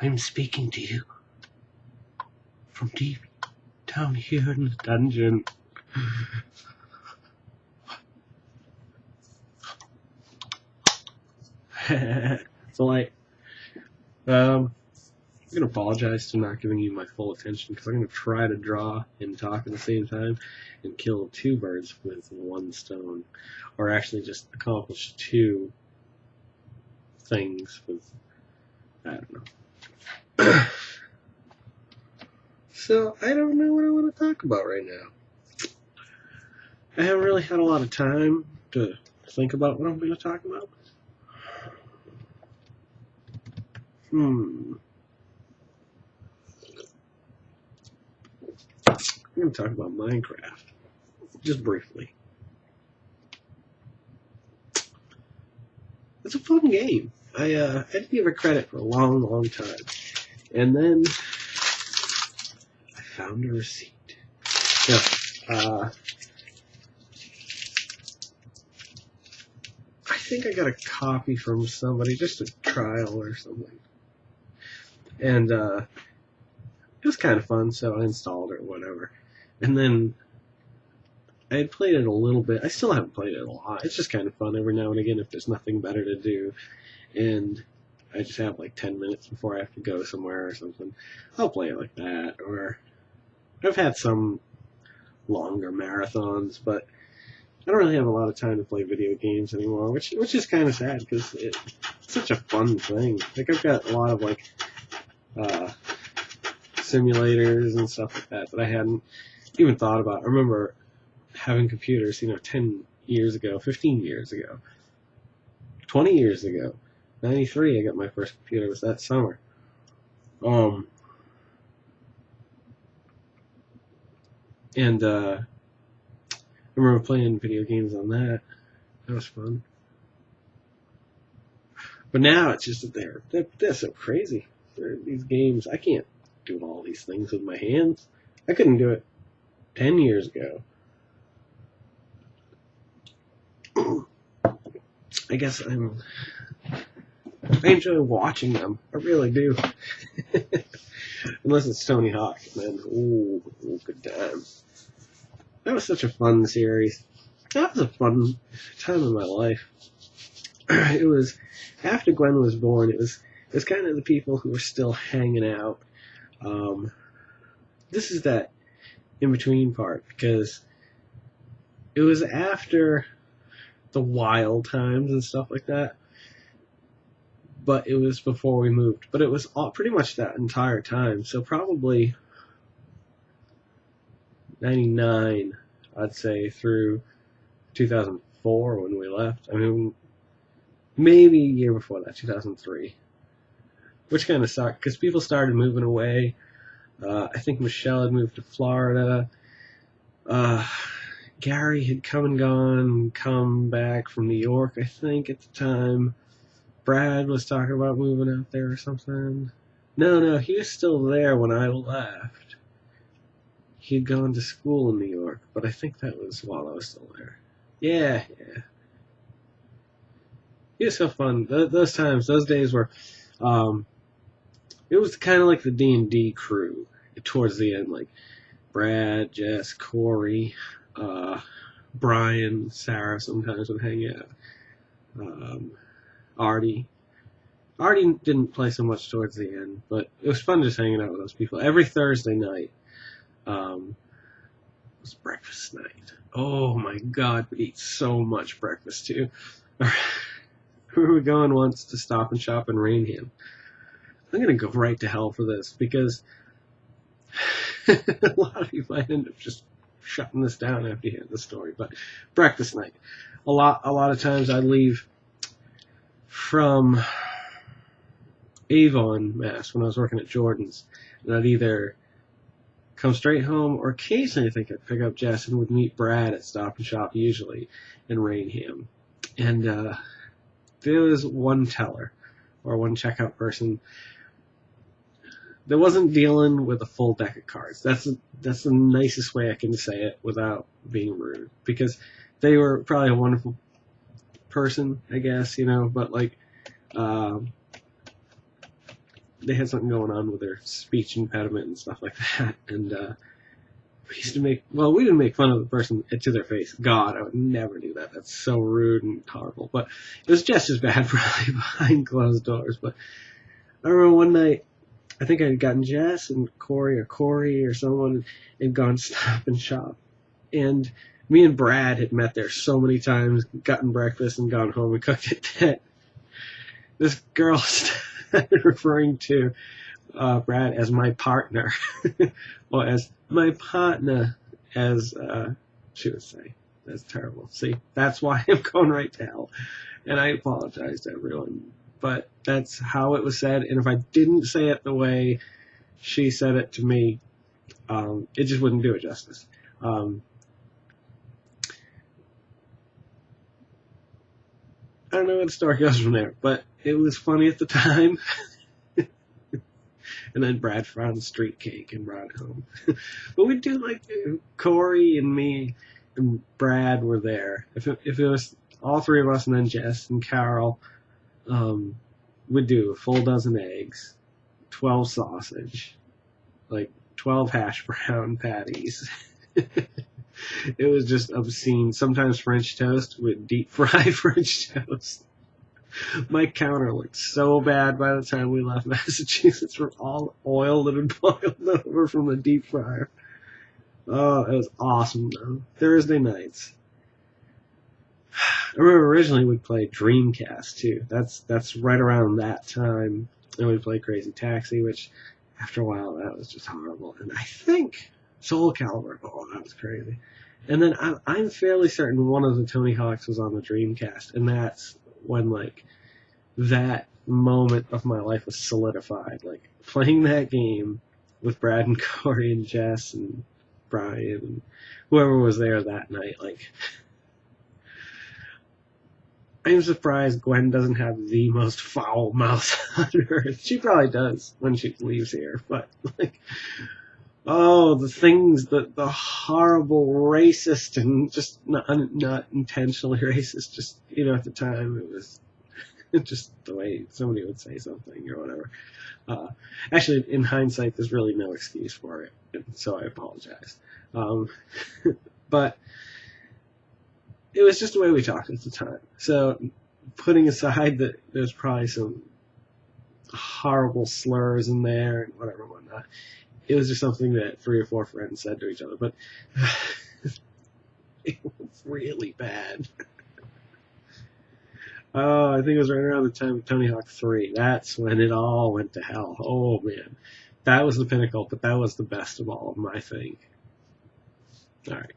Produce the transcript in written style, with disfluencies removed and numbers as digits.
I'm speaking to you from deep down here in the dungeon. So, I'm gonna apologize to not giving you my full attention because I'm gonna try to draw and talk at the same time and kill two birds with one stone, or actually just accomplish two things with, I don't know. So I don't know what I want to talk about right now. I haven't really had a lot of time to think about what I'm going to talk about. I'm going to talk about Minecraft, just briefly. It's a fun game. I didn't give it credit for a long, long time. And then I found a receipt. I think I got a copy from somebody, just a trial or something. And it was kind of fun, so I installed it or whatever. And then I had played it a little bit. I still haven't played it a lot. It's just kind of fun every now and again if there's nothing better to do. And I just have like 10 minutes before I have to go somewhere or something. I'll play it like that. Or I've had some longer marathons, but I don't really have a lot of time to play video games anymore, which is kind of sad because it's such a fun thing. Like I've got a lot of like simulators and stuff like that I hadn't even thought about. I remember having computers, 10 years ago, 15 years ago, 20 years ago. 93, I got my first computer. It was that summer. And I remember playing video games on that. That was fun. But now it's just that they're so crazy. These games, I can't do all these things with my hands. I couldn't do it 10 years ago. I guess I enjoy watching them. I really do. Unless it's Tony Hawk, man. Ooh, good time. That was such a fun series. That was a fun time in my life. It was after Gwen was born. It was kind of the people who were still hanging out. This is that in between part because it was after the wild times and stuff like that. But it was before we moved. But it was pretty much that entire time. So probably 99, I'd say, through 2004 when we left. I mean, maybe a year before that, 2003. Which kind of sucked because people started moving away. I think Michelle had moved to Florida. Gary had come back from New York, I think, at the time. Brad was talking about moving out there or something. No, he was still there when I left. He'd gone to school in New York, but I think that was while I was still there. Yeah. It was so fun. Those times, those days were, it was kind of like the D&D crew towards the end, like Brad, Jess, Corey, Brian, Sarah sometimes would hang out. Artie didn't play so much towards the end, but it was fun just hanging out with those people. Every Thursday night was breakfast night. Oh my God, we eat so much breakfast too. We were going once to Stop and Shop in Rainham. I'm going to go right to hell for this because a lot of you might end up just shutting this down after you hear the story. But breakfast night. A lot of times I'd leave from Avon, Mass, when I was working at Jordan's, and I'd either come straight home, or occasionally I think I'd pick up Jess and would meet Brad at Stop and Shop, usually in Rainham. And there was one teller or one checkout person that wasn't dealing with a full deck of cards. That's the nicest way I can say it without being rude, because they were probably a wonderful person, I guess, but like they had something going on with her speech impediment and stuff like that. And we used to we didn't make fun of the person to their face. God, I would never do that. That's so rude and horrible. But it was just as bad probably behind closed doors. But I remember one night, I think I had gotten Jess and Corey or someone and gone Stop and Shop. And me and Brad had met there so many times, gotten breakfast and gone home and cooked it that this girl started referring to Brad as my partner, or as my partner, as she would say. That's terrible. See, that's why I'm going right to hell. And I apologize to everyone. But that's how it was said. And if I didn't say it the way she said it to me, it just wouldn't do it justice. I don't know where the story goes from there, but it was funny at the time. And then Brad found street cake and brought it home. But we'd do like Corey and me and Brad were there. If it was all three of us and then Jess and Carol, we'd do a full dozen eggs, 12 sausage, like 12 hash brown patties. It was just obscene. Sometimes French toast with deep fry French toast. My counter looked so bad by the time we left Massachusetts from all oil that had boiled over from the deep fryer. Oh, it was awesome though. Thursday nights. I remember originally we played Dreamcast too. That's right around that time. And we played Crazy Taxi, which after a while that was just horrible. And I think Soul Calibur. Oh, that was crazy. And then I'm fairly certain one of the Tony Hawks was on the Dreamcast, and that's when like that moment of my life was solidified. Like playing that game with Brad and Corey and Jess and Brian and whoever was there that night. Like I'm surprised Gwen doesn't have the most foul mouth on earth. She probably does when she leaves here, but like, oh, the things, the horrible racist and just not intentionally racist, just, at the time it was just the way somebody would say something or whatever. Actually, in hindsight, there's really no excuse for it, so I apologize. But it was just the way we talked at the time. So putting aside that there's probably some horrible slurs in there and whatnot, it was just something that 3 or 4 friends said to each other. But it was really bad. Oh, I think it was right around the time of Tony Hawk 3. That's when it all went to hell. Oh, man. That was the pinnacle, but that was the best of all of them, I think. All right.